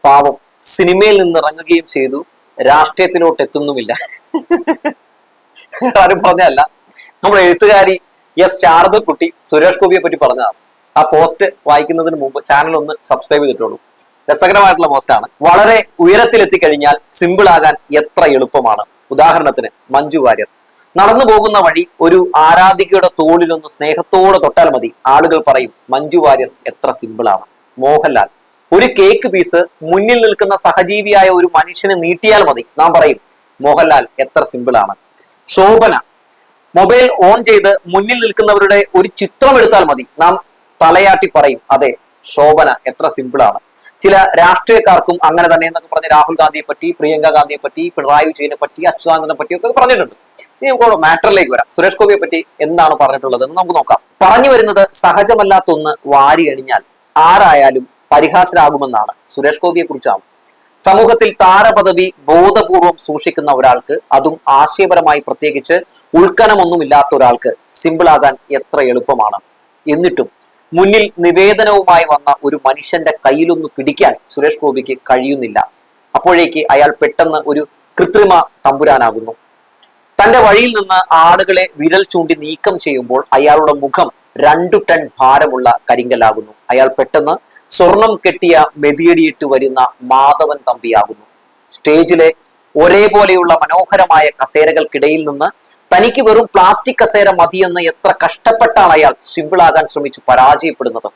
പാവം സിനിമയിൽ നിന്ന് ഇറങ്ങുകയും ചെയ്തു, രാഷ്ട്രീയത്തിലോട്ട് എത്തുന്നുമില്ല. ആരും പറഞ്ഞതല്ല, നമ്മുടെ എഴുത്തുകാരി ശാരദക്കുട്ടി സുരേഷ് ഗോപിയെ പറ്റി പറഞ്ഞതാണ്. ആ പോസ്റ്റ് വായിക്കുന്നതിന് മുമ്പ് ചാനൽ ഒന്ന് സബ്സ്ക്രൈബ് ചെയ്തിട്ടുള്ളൂ. രസകരമായിട്ടുള്ള പോസ്റ്റാണ്. വളരെ ഉയരത്തിലെത്തിക്കഴിഞ്ഞാൽ സിമ്പിൾ ആകാൻ എത്ര എളുപ്പമാണ്. ഉദാഹരണത്തിന് മഞ്ജു വാര്യർ നടന്നു പോകുന്ന വഴി ഒരു ആരാധികയുടെ തോളിലൊന്ന് സ്നേഹത്തോടെ തൊട്ടാൽ മതി, ആളുകൾ പറയും മഞ്ജു വാര്യർ എത്ര സിമ്പിളാണ്. മോഹൻലാൽ ഒരു കേക്ക് പീസ് മുന്നിൽ നിൽക്കുന്ന സഹജീവിയായ ഒരു മനുഷ്യന് നീട്ടിയാൽ മതി, നാം പറയും മോഹൻലാൽ എത്ര സിമ്പിളാണ്. ശോഭന മൊബൈൽ ഓൺ ചെയ്ത് മുന്നിൽ നിൽക്കുന്നവരുടെ ഒരു ചിത്രം എടുത്താൽ മതി, നാം തലയാട്ടി പറയും അതെ ശോഭന എത്ര സിമ്പിളാണ്. ചില രാഷ്ട്രീയക്കാർക്കും അങ്ങനെ തന്നെ എന്നൊക്കെ പറഞ്ഞ് രാഹുൽ ഗാന്ധിയെ പറ്റി, പ്രിയങ്ക ഗാന്ധിയെ പറ്റി, പിണറായി വിജയനെ പറ്റി, അച്യുതാനന്ദനെ പറ്റി ഒക്കെ പറഞ്ഞിട്ടുണ്ട്. ഇനി നമുക്ക് മാറ്ററിലേക്ക് വരാം. സുരേഷ് ഗോപിയെ പറ്റി എന്താണ് പറഞ്ഞിട്ടുള്ളത് എന്ന് നമുക്ക് നോക്കാം. പറഞ്ഞു വരുന്നത് സഹജമല്ലാത്തൊന്ന് വാരി അണിഞ്ഞാൽ ആരായാലും പരിഹാസരാകുമെന്നാണ്. സുരേഷ് ഗോപിയെ കുറിച്ചാണ്. സമൂഹത്തിൽ താരപദവി ബോധപൂർവം സൂക്ഷിക്കുന്ന ഒരാൾക്ക്, അതും ആശയപരമായി പ്രത്യേകിച്ച് ഉൾക്കനമൊന്നുമില്ലാത്ത ഒരാൾക്ക് സിമ്പിളാകാൻ എത്ര എളുപ്പമാണ്. എന്നിട്ടും മുന്നിൽ നിവേദനവുമായി വന്ന ഒരു മനുഷ്യന്റെ കയ്യിലൊന്ന് പിടിക്കാൻ സുരേഷ് ഗോപിക്ക് കഴിയുന്നില്ല. അപ്പോഴേക്ക് അയാൾ പെട്ടെന്ന് ഒരു കൃത്രിമ തമ്പുരാനാകുന്നു. തന്റെ വഴിയിൽ നിന്ന് ആളുകളെ വിരൽ ചൂണ്ടി നീക്കം ചെയ്യുമ്പോൾ അയാളുടെ മുഖം 2 ടൺ ഭാരമുള്ള കരിങ്കല്ലാകുന്നു. അയാൾ പെട്ടെന്ന് സ്വർണം കെട്ടിയ മെതിയടിയിട്ട് വരുന്ന മാധവൻ തമ്പിയാകുന്നു. സ്റ്റേജിലെ ഒരേപോലെയുള്ള മനോഹരമായ കസേരകൾക്കിടയിൽ നിന്ന് തനിക്ക് വെറും പ്ലാസ്റ്റിക് കസേര മതിയെന്ന് എത്ര കഷ്ടപ്പെട്ടാണ് അയാൾ സിമ്പിളാകാൻ ശ്രമിച്ചു പരാജയപ്പെടുന്നത്.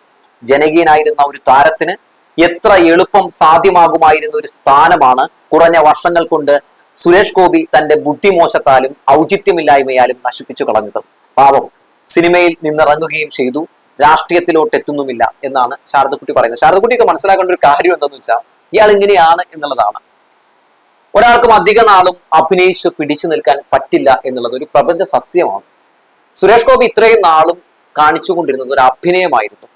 ജനകീയനായിരുന്ന ഒരു താരത്തിന് എത്ര എളുപ്പം സാധ്യമാകുമായിരുന്ന ഒരു സ്ഥാനമാണ് കുറഞ്ഞ വർഷങ്ങൾ കൊണ്ട് സുരേഷ് ഗോപി തന്റെ ബുദ്ധിമോശത്താലും ഔചിത്യമില്ലായ്മയാലും നശിപ്പിച്ചു കളഞ്ഞത്. പാവം സിനിമയിൽ നിന്നിറങ്ങുകയും ചെയ്തു, രാഷ്ട്രീയത്തിലോട്ട് എത്തുന്നുമില്ല എന്നാണ് ശാരദക്കുട്ടി പറയുന്നത്. ശാരദക്കുട്ടിക്ക് മനസ്സിലാക്കേണ്ട ഒരു കാര്യം എന്താണെന്ന് വെച്ചാൽ ഇയാൾ ഇങ്ങനെയാണ് എന്നുള്ളതാണ്. ഒരാൾക്കും അധിക നാളും അഭിനയിച്ച് പിടിച്ചു നിൽക്കാൻ പറ്റില്ല എന്നുള്ളത് ഒരു പ്രപഞ്ച സത്യമാണ്. സുരേഷ് ഗോപി ഇത്രയും നാളും കാണിച്ചുകൊണ്ടിരുന്നത് ഒരു അഭിനയമായിരുന്നു.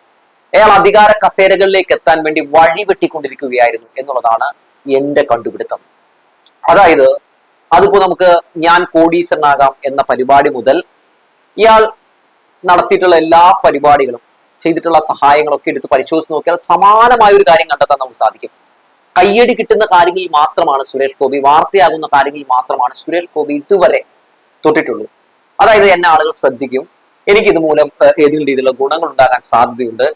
അയാൾ അധികാര കസേരകളിലേക്ക് എത്താൻ വേണ്ടി വഴി വെട്ടിക്കൊണ്ടിരിക്കുകയായിരുന്നു എന്നുള്ളതാണ് എന്റെ കണ്ടുപിടുത്തം. അതായത് അതിപ്പോ നമുക്ക് ഞാൻ കോടീശ്വരനാകാം എന്ന പരിപാടി മുതൽ ഇയാൾ നടത്തിയിട്ടുള്ള എല്ലാ പരിപാടികളും, ചെയ്തിട്ടുള്ള സഹായങ്ങളൊക്കെ എടുത്ത് പരിശോധിച്ച് നോക്കിയാൽ സമാനമായ ഒരു കാര്യം കണ്ടെത്താൻ നമുക്ക് സാധിക്കും. കയ്യടി കിട്ടുന്ന കാര്യങ്ങളിൽ മാത്രമാണ് സുരേഷ് ഗോപി, വാർത്തയാകുന്ന കാര്യങ്ങളിൽ മാത്രമാണ് സുരേഷ് ഗോപി ഇതുവരെ തൊട്ടിട്ടുള്ളൂ. അതായത് എന്നെ ആളുകൾ ശ്രദ്ധിക്കും, എനിക്ക് ഇതുമൂലം ഏതെങ്കിലും രീതിയിലുള്ള ഗുണങ്ങൾ ഉണ്ടാകാൻ സാധ്യതയുണ്ട്,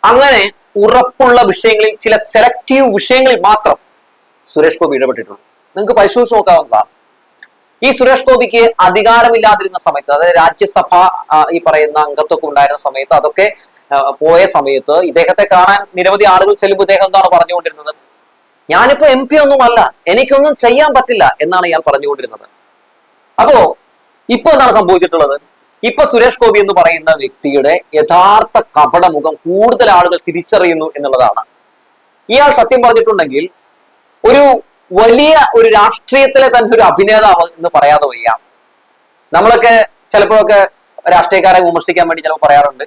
അങ്ങനെ ഉറപ്പുള്ള വിഷയങ്ങളിൽ, ചില സെലക്റ്റീവ് വിഷയങ്ങളിൽ മാത്രം സുരേഷ് ഗോപി ഇടപെട്ടിട്ടുള്ളൂ. നിങ്ങൾക്ക് പരിശോധിച്ച് നോക്കാവുന്നതാണ്. ഈ സുരേഷ് ഗോപിക്ക് അധികാരമില്ലാതിരുന്ന സമയത്ത്, അതായത് രാജ്യസഭ ഈ പറയുന്ന അംഗത്വമൊക്കെ ഉണ്ടായിരുന്ന സമയത്ത്, അതൊക്കെ പോയ സമയത്ത് ഇദ്ദേഹത്തെ കാണാൻ നിരവധി ആളുകൾ ചെല്ലുമ്പോൾ ഇദ്ദേഹം എന്താണ് പറഞ്ഞുകൊണ്ടിരുന്നത്? ഞാനിപ്പോ MP ഒന്നുമല്ല, എനിക്കൊന്നും ചെയ്യാൻ പറ്റില്ല എന്നാണ് ഇയാൾ പറഞ്ഞുകൊണ്ടിരുന്നത്. അപ്പോ ഇപ്പൊ എന്താണ് സംഭവിച്ചിട്ടുള്ളത്? ഇപ്പൊ സുരേഷ് ഗോപി എന്ന് പറയുന്ന വ്യക്തിയുടെ യഥാർത്ഥ കപടമുഖം കൂടുതൽ ആളുകൾ തിരിച്ചറിയുന്നു എന്നുള്ളതാണ്. ഇയാൾ സത്യം പറഞ്ഞിട്ടുണ്ടെങ്കിൽ ഒരു വലിയ ഒരു രാഷ്ട്രീയത്തിലെ തന്നെ ഒരു അഭിനേതാവ് എന്ന് പറയാതെ വയ്യ. നമ്മളൊക്കെ ചിലപ്പോഴൊക്കെ രാഷ്ട്രീയക്കാരെ വിമർശിക്കാൻ വേണ്ടി ചിലപ്പോൾ പറയാറുണ്ട്,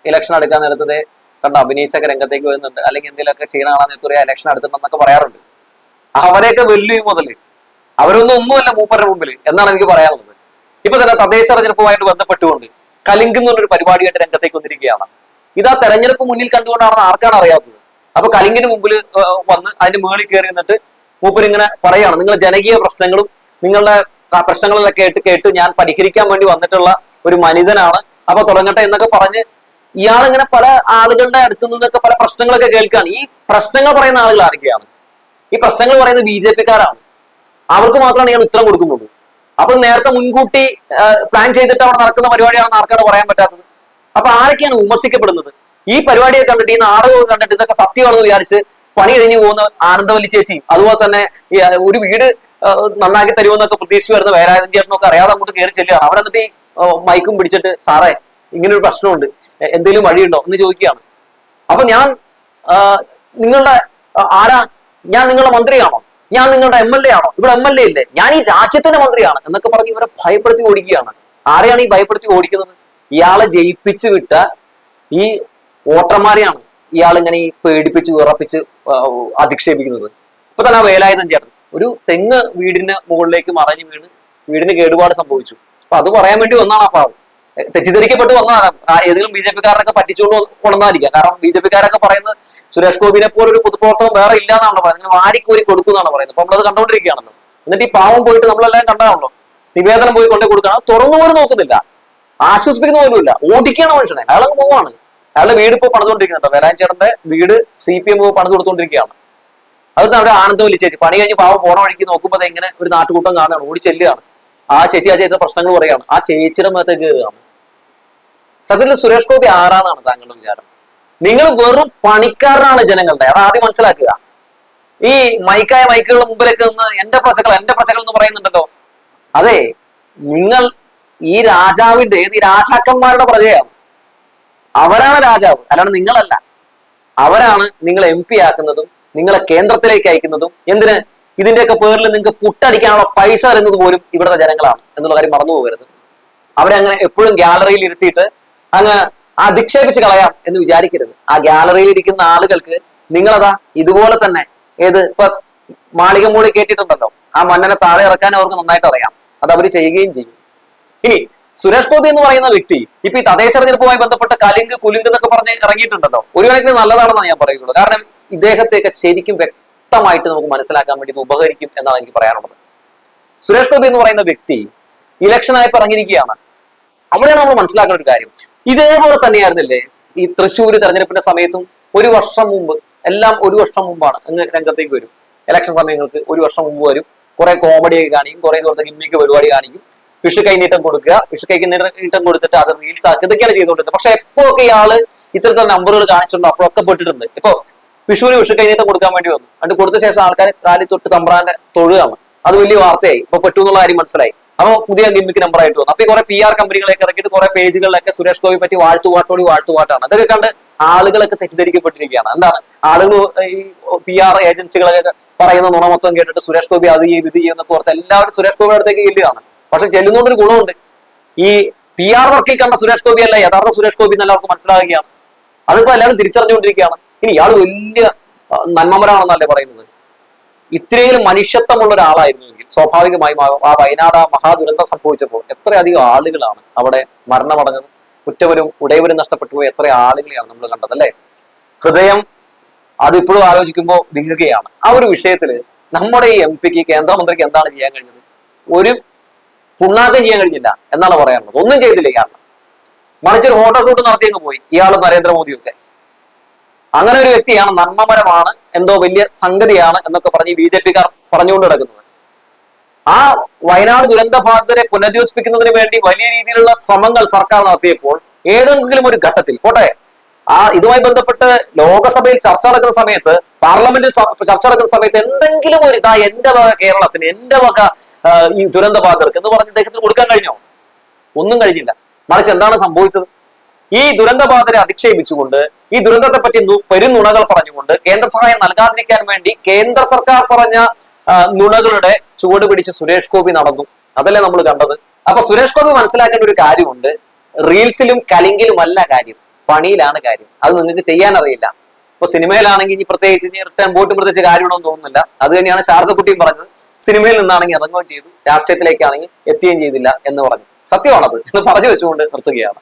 ഇലക്ഷൻ എടുക്കാൻ നേരത്തെ കണ്ട അഭിനയിച്ചൊക്കെ രംഗത്തേക്ക് വരുന്നുണ്ട്, അല്ലെങ്കിൽ എന്തെങ്കിലുമൊക്കെ ചെയ്യണ കാണാൻ നേരത്തെ ഇലക്ഷൻ എടുത്തിട്ടുണ്ടെന്നൊക്കെ പറയാറുണ്ട്. അവരെയൊക്കെ വെല്ലുവിളി മുതൽ ഒന്നുമല്ല മൂപ്പരുടെ മുമ്പിൽ എന്നാണ് എനിക്ക് പറയാനുള്ളത്. ഇപ്പൊ തന്നെ തദ്ദേശ തെരഞ്ഞെടുപ്പുമായിട്ട് ബന്ധപ്പെട്ടുകൊണ്ട് കലിങ്ക് എന്ന് പറഞ്ഞൊരു പരിപാടിയായിട്ട് രംഗത്തേക്ക് വന്നിരിക്കുകയാണ്. ഇത് ആ തെരഞ്ഞെടുപ്പ് മുന്നിൽ കണ്ടുകൊണ്ടാണെന്ന് ആർക്കാണ് അറിയാത്തത്. അപ്പൊ കലിങ്കിന് മുമ്പിൽ വന്ന് അതിന്റെ മുകളിൽ കയറി നിന്നിട്ട് മൂപ്പർ ഇങ്ങനെ പറയാണ്, നിങ്ങൾ ജനകീയ പ്രശ്നങ്ങളും നിങ്ങളുടെ പ്രശ്നങ്ങളിലൊക്കെ കേട്ട് ഞാൻ പരിഹരിക്കാൻ വേണ്ടി വന്നിട്ടുള്ള ഒരു മനിതനാണ്, അപ്പൊ തുടങ്ങട്ടെ എന്നൊക്കെ പറഞ്ഞ് ഇയാളിങ്ങനെ പല ആളുകളുടെ അടുത്ത് നിന്നൊക്കെ പല പ്രശ്നങ്ങളൊക്കെ കേൾക്കുകയാണ്. ഈ പ്രശ്നങ്ങൾ പറയുന്ന ആളുകൾ ആരൊക്കെയാണ്? ഈ പ്രശ്നങ്ങൾ പറയുന്നത് BJP-ക്കാരാണ്. അവർക്ക് മാത്രമാണ് ഇയാൾ ഉത്തരം കൊടുക്കുന്നുള്ളൂ. അപ്പൊ നേരത്തെ മുൻകൂട്ടി പ്ലാൻ ചെയ്തിട്ട് അവിടെ നടക്കുന്ന പരിപാടിയാണെന്ന് ആർക്കാണ് പറയാൻ പറ്റാത്തത്? അപ്പൊ ആരൊക്കെയാണ് വിമർശിക്കപ്പെടുന്നത്? ഈ പരിപാടിയെ കണ്ടിട്ട്, ഈ നാടകം കണ്ടിട്ട് ഇതൊക്കെ സത്യമാണെന്ന് വിചാരിച്ച് പണി കഴിഞ്ഞു പോകുന്ന ആനന്ദവല്ലി ചേച്ചിയും, അതുപോലെ തന്നെ ഒരു വീട് നന്നാക്കി തരുമെന്നൊക്കെ പ്രതീക്ഷിച്ച് വരുന്ന വേലായുധൻ ചേട്ടനൊക്കെ അറിയാതെ അങ്ങോട്ട് കയറി ചെല്ലുകയാണ്. അവരെന്നിട്ട് ഈ മൈക്കും പിടിച്ചിട്ട്, സാറേ ഇങ്ങനെ ഒരു പ്രശ്നമുണ്ട്, എന്തെങ്കിലും വഴിയുണ്ടോ എന്ന് ചോദിക്കുകയാണ്. അപ്പൊ ഞാൻ നിങ്ങളുടെ ആരാ? ഞാൻ നിങ്ങളുടെ മന്ത്രിയാണോ? ഞാൻ നിങ്ങളുടെ MLA ആണോ? ഇവിടെ MLA ഇല്ലേ? ഞാൻ ഈ രാജ്യത്തിന്റെ മന്ത്രിയാണ് എന്നൊക്കെ പറഞ്ഞ് ഇവരെ ഭയപ്പെടുത്തി ഓടിക്കുകയാണ്. ആരെയാണ് ഈ ഭയപ്പെടുത്തി ഓടിക്കുന്നത്? ഇയാളെ ജയിപ്പിച്ചു വിട്ട ഈ വോട്ടർമാരെയാണ് ഇയാൾ ഇങ്ങനെ ഈ പേടിപ്പിച്ച് വിറപ്പിച്ച് അധിക്ഷേപിക്കുന്നത്. ഇപ്പൊ തന്നെ വേലായുധൻ ചേട്ടൻ ഒരു തെങ്ങ് വീടിന്റെ മുകളിലേക്ക് മറഞ്ഞു വീണ് വീടിന് കേടുപാട് സംഭവിച്ചു. അപ്പൊ അത് പറയാൻ വേണ്ടി വന്നാണ് ആ പാവം. തെറ്റിദ്ധരിക്കപ്പെട്ട് വന്നതാണ്. ഏതെങ്കിലും ബി ജെ പിക്കാരനൊക്കെ പറ്റിച്ചുകൊണ്ട് കൊണ്ടുവന്നായിരിക്കാം. കാരണം ബി ജെ പിക്കാരൊക്കെ പറയുന്നത് സുരേഷ് ഗോപിനെ പോലെ ഒരു പൊതുപ്രവർത്തനം വേറെ ഇല്ല എന്നാണല്ലോ പറയുന്നത്. ഇങ്ങനെ വാരിക്കോരി കൊടുക്കും എന്നാണ് പറയുന്നത്. അപ്പൊ നമ്മളത് കണ്ടുകൊണ്ടിരിക്കുകയാണല്ലോ. എന്നിട്ട് ഈ പാവം പോയിട്ട് നമ്മളെല്ലാം കണ്ടാണല്ലോ, നിവേദനം പോയി കൊണ്ടു കൊടുക്കണം, തുറന്നു പോലും നോക്കുന്നില്ല, ആശ്വസിപ്പിക്കുന്ന പോലുമില്ല, ഓടിക്കുകയാണ് മനുഷ്യനെ. അയാളങ്ങ് പോവാണ്. അയാളുടെ വീട് ഇപ്പോൾ പണിതുകൊണ്ടിരിക്കുന്നുണ്ടോ, വേലാഞ്ചേട്ടന്റെ വീട് CPM പണിത് കൊടുത്തുകൊണ്ടിരിക്കുകയാണ്. അതൊക്കെ അവിടെ ആനന്ദം ചേച്ചി പണി കഴിഞ്ഞ് പാവം പോണ വഴിക്ക് നോക്കുമ്പോൾ ഇങ്ങനെ ഒരു നാട്ടുകൂട്ടം കാണുകയാണ്, ഓടി ചെല്ലുകയാണ്. ആ ചേച്ചി പ്രശ്നങ്ങൾ പറയാണ്, ആ ചേച്ചിയുടെ മേത്തേക്ക് കയറുകയാണ്. സത്യത്തിൽ സുരേഷ് ഗോപി ആരാന്നാണ് താങ്കളുടെ വിചാരം? നിങ്ങൾ വെറും പണിക്കാരനാണ് ജനങ്ങളുടെ, അത് ആദ്യം മനസ്സിലാക്കുക. ഈ മൈക്കുകളുടെ മുമ്പിലേക്ക് നിന്ന് എന്റെ പ്രജകൾ എന്ന് പറയുന്നുണ്ടല്ലോ, അതെ, നിങ്ങൾ ഈ രാജാവിന്റെ, ഈ രാജാക്കന്മാരുടെ പ്രജയാണ്. അവരാണ് രാജാവ്, അല്ലാണ്ട് നിങ്ങളല്ല. അവരാണ് നിങ്ങളെ MP ആക്കുന്നതും നിങ്ങളെ കേന്ദ്രത്തിലേക്ക് അയക്കുന്നതും. എന്തിന്? ഇതിന്റെയൊക്കെ പേരിൽ നിങ്ങൾക്ക് പുട്ടടിക്കാനുള്ള പൈസ തരുന്നത് പോലും ഇവിടുത്തെ ജനങ്ങളാണ് എന്നുള്ള കാര്യം മറന്നു പോകരുത്. അവരെ അങ്ങനെ എപ്പോഴും ഗാലറിയിൽ ഇരുത്തിയിട്ട് അങ്ങ് അധിക്ഷേപിച്ച് കളയാം എന്ന് വിചാരിക്കരുത്. ആ ഗാലറിയിൽ ഇരിക്കുന്ന ആളുകൾക്ക് നിങ്ങളതാ ഇതുപോലെ തന്നെ ഇപ്പൊ മാളിക മൂളി കേട്ടിട്ടുണ്ടല്ലോ, ആ മന്നനെ താഴെ ഇറക്കാൻ അവർക്ക് നന്നായിട്ട് അറിയാം. അത് അവർ ചെയ്യുകയും ചെയ്യും. ഇനി സുരേഷ് ഗോപി എന്ന് പറയുന്ന വ്യക്തി ഇപ്പൊ ഈ തദ്ദേശ തെരഞ്ഞെടുപ്പുമായി ബന്ധപ്പെട്ട് കുലുങ്ക് എന്നൊക്കെ പറഞ്ഞ് ഇറങ്ങിയിട്ടുണ്ടല്ലോ, ഒരു കണക്കിന് നല്ലതാണെന്നാണ് ഞാൻ പറയുള്ളൂ. കാരണം ഇദ്ദേഹത്തെയൊക്കെ ശരിക്കും വ്യക്തമായിട്ട് നമുക്ക് മനസ്സിലാക്കാൻ വേണ്ടി ഇത് ഉപകരിക്കും എന്നാണ് എനിക്ക് പറയാനുള്ളത്. സുരേഷ് ഗോപി എന്ന് പറയുന്ന വ്യക്തി ഇലക്ഷനായി പറഞ്ഞിരിക്കുകയാണ്. അവിടെയാണ് നമ്മൾ മനസ്സിലാക്കുന്ന ഒരു കാര്യം. ഇതേപോലെ തന്നെയായിരുന്നില്ലേ ഈ തൃശ്ശൂർ തെരഞ്ഞെടുപ്പിന്റെ സമയത്തും? ഒരു വർഷം മുമ്പ്, എല്ലാം ഒരു വർഷം മുമ്പാണ് അങ്ങ് രംഗത്തേക്ക് വരും. ഇലക്ഷൻ സമയങ്ങൾക്ക് ഒരു വർഷം മുമ്പ് വരും. കുറെ കോമഡിയൊക്കെ കാണിക്കും, കുറെ ഇതുപോലത്തെ ഗിമ്മിക്ക് പരിപാടി കാണിക്കും, വിഷു കൈനീട്ടം കൊടുക്കുക, വിഷു കൈനീട്ടം കൊടുത്തിട്ട് അത് റീൽസ് ആക്കുക, ഇതൊക്കെയാണ് ചെയ്തുകൊണ്ടിരുന്നത്. പക്ഷെ എപ്പോഴൊക്കെ ഇയാള് ഇത്തരത്തിലുള്ള നമ്പറുകൾ കാണിച്ചിട്ടുണ്ടോ അപ്പോഴൊക്കെ പെട്ടിട്ടുണ്ട്. ഇപ്പൊ വിഷു കൈനീട്ടം കൊടുക്കാൻ വേണ്ടി വന്നു, അത് കൊടുത്ത ശേഷം ആൾക്കാർ കാലി തൊട്ട് തമ്പ്രാന്റെ തൊഴുകയാണ്. അത് വലിയ വാർത്തയായി, ഇപ്പൊ പെട്ടു എന്നുള്ള കാര്യം മനസ്സിലായി. അപ്പൊ പുതിയ ഗിമ്മിക്ക് നമ്പർ ആയിട്ട് വന്നു. അപ്പൊ കുറെ PR കമ്പനികളൊക്കെ ഇറക്കിയിട്ട് കുറെ പേജുകളിലൊക്കെ സുരേഷ് ഗോപി പറ്റി വാഴ്ത്തുപാട്ടാണ്. അതൊക്കെ കണ്ട് ആളുകളൊക്കെ തെറ്റിദ്ധരിക്കപ്പെട്ടിരിക്കുകയാണ്. എന്താണ് ആളുകൾ ഈ PR ഏജൻസികളൊക്കെ പറയുന്ന നുണ മൊത്തം കേട്ടിട്ട് സുരേഷ് ഗോപി അത് ചെയ്യും ഇത് ചെയ്യും എന്നൊക്കെ ഓർത്ത് എല്ലാവരും സുരേഷ് ഗോപിയുടെ അടുത്തേക്ക് ചെല്ലുകയാണ്. പക്ഷെ ചെല്ലുന്നോണ്ടൊരു ഗുണമുണ്ട്, ഈ PR വർക്കിൽ കണ്ട സുരേഷ് ഗോപി അല്ല യഥാർത്ഥ സുരേഷ് ഗോപി എന്ന് എല്ലാവർക്കും മനസ്സിലാവുകയാണ്. അതിപ്പോ എല്ലാവരും തിരിച്ചറിഞ്ഞുകൊണ്ടിരിക്കുകയാണ്. ഇനി ഇയാൾ വലിയ നന്മമരാണെന്നല്ലേ പറയുന്നത്. ഇത്രയും മനുഷ്യത്വമുള്ള ഒരാളായിരുന്നുവെങ്കിൽ സ്വാഭാവികമായും ആ വയനാട് മഹാദുരന്തം സംഭവിച്ചപ്പോൾ എത്രയധികം ആളുകളാണ് അവിടെ മരണമടഞ്ഞത്. ഉറ്റവരും ഉടയവരും നഷ്ടപ്പെട്ടു പോയ എത്ര ആളുകളെയാണ് നമ്മൾ കണ്ടത്, അല്ലെ? ഹൃദയം അതിപ്പോഴും ആലോചിക്കുമ്പോൾ വിങ്ങുകയാണ്. ആ ഒരു വിഷയത്തില് നമ്മുടെ ഈ MP-ക്ക്, കേന്ദ്രമന്ത്രിക്ക് എന്താണ് ചെയ്യാൻ കഴിഞ്ഞത്? ഒരു പുണ്ണാക്കം ചെയ്യാൻ കഴിഞ്ഞില്ല എന്നാണ് പറയാനുള്ളത്. ഒന്നും ചെയ്തില്ല ഇയാൾ. മറിച്ചൊരു ഫോട്ടോഷൂട്ട് നടത്തിയങ്ങ് പോയി ഇയാളും നരേന്ദ്രമോദിയൊക്കെ. അങ്ങനെ ഒരു വ്യക്തിയാണ്, നന്മമരമാണ്, എന്തോ വലിയ സംഗതിയാണ് എന്നൊക്കെ പറഞ്ഞ് BJP-ക്കാർ പറഞ്ഞുകൊണ്ട് കിടക്കുന്നത്. ആ വയനാട് ദുരന്തബാധിതരെ പുനരധിവസിപ്പിക്കുന്നതിന് വേണ്ടി വലിയ രീതിയിലുള്ള ശ്രമങ്ങൾ സർക്കാർ നടത്തിയപ്പോൾ ഏതെങ്കിലും ഒരു ഘട്ടത്തിൽ പോട്ടെ, ഇതുമായി ബന്ധപ്പെട്ട് ലോകസഭയിൽ ചർച്ച നടക്കുന്ന സമയത്ത്, പാർലമെന്റിൽ ചർച്ച നടക്കുന്ന സമയത്ത് എന്തെങ്കിലും ഒരു എന്റെ വക കേരളത്തിന്, എന്റെ വക ഈ ദുരന്തബാധിതർക്ക് എന്ന് പറഞ്ഞ് ഇദ്ദേഹത്തിന് കൊടുക്കാൻ കഴിഞ്ഞോ? ഒന്നും കഴിഞ്ഞില്ല. മറിച്ച് എന്താണ് സംഭവിച്ചത്? ഈ ദുരന്തബാധിതരെ അധിക്ഷേപിച്ചുകൊണ്ട്, ഈ ദുരന്തത്തെ പറ്റി പെരുന്നുണകൾ പറഞ്ഞുകൊണ്ട്, കേന്ദ്ര സഹായം നൽകാതിരിക്കാൻ വേണ്ടി കേന്ദ്ര സർക്കാർ പറഞ്ഞ നുണകളുടെ ചുവട് പിടിച്ച് സുരേഷ് ഗോപി നടന്നു. അതല്ലേ നമ്മൾ കണ്ടത്. അപ്പൊ സുരേഷ് ഗോപി മനസ്സിലാക്കേണ്ട ഒരു കാര്യമുണ്ട്, റീൽസിലും കലിങ്കിലും അല്ല കാര്യം, പണിയിലാണ് കാര്യം. അത് നിങ്ങൾക്ക് ചെയ്യാൻ അറിയില്ല. ഇപ്പൊ സിനിമയിലാണെങ്കിൽ ഇനി പ്രത്യേകിച്ച് റിട്ടേൺ ബോട്ട് പ്രത്യേകിച്ച് കാര്യമാണെന്ന് തോന്നുന്നില്ല. അത് തന്നെയാണ് ശാരദക്കുട്ടിയും പറഞ്ഞത്. സിനിമയിൽ നിന്നാണെങ്കിൽ ഇറങ്ങുകയും ചെയ്തു, രാഷ്ട്രീയത്തിലേക്കാണെങ്കിൽ എത്തുകയും ചെയ്തില്ല എന്ന് പറഞ്ഞു. സത്യമാണത് എന്ന് പറഞ്ഞു വെച്ചുകൊണ്ട് നിർത്തുകയാണ്.